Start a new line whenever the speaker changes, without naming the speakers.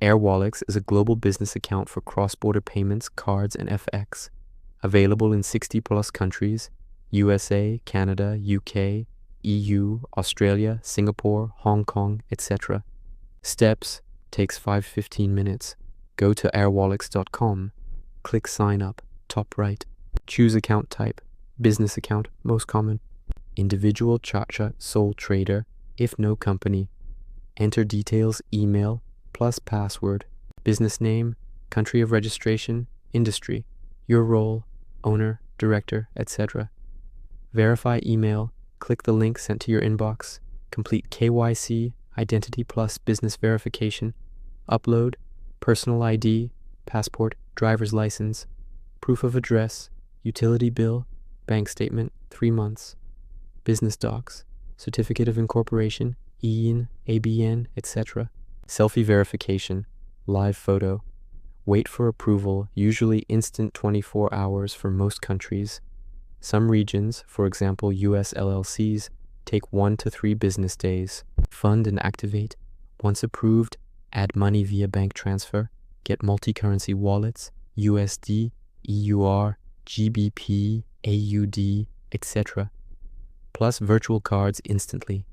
Airwallex is a global business account for cross-border payments, cards, and FX. Available in 60+ countries: USA, Canada, UK, EU, Australia, Singapore, Hong Kong, etc. Steps: takes 5-15 minutes. Go to airwallex.com. Click sign up, top right. Choose account type. Business account, most common. Individual, chacha, sole trader, if no company. Enter details: email plus password. Business name, country of registration, industry, your role, owner, director, etc. Verify email. Click the link sent to your inbox. Complete KYC, identity plus business verification. Upload personal ID, passport, driver's license, proof of address, utility bill, bank statement, 3 months, business docs, certificate of incorporation, EIN, ABN, etc. Selfie verification, live photo. Wait for approval, usually instant 24 hours for most countries. Some regions, for example US LLCs, take 1 to 3 business days. Fund and activate. Once approved, add money via bank transfer. Get multi-currency wallets, USD, EUR, GBP, AUD, etc. Plus virtual cards instantly.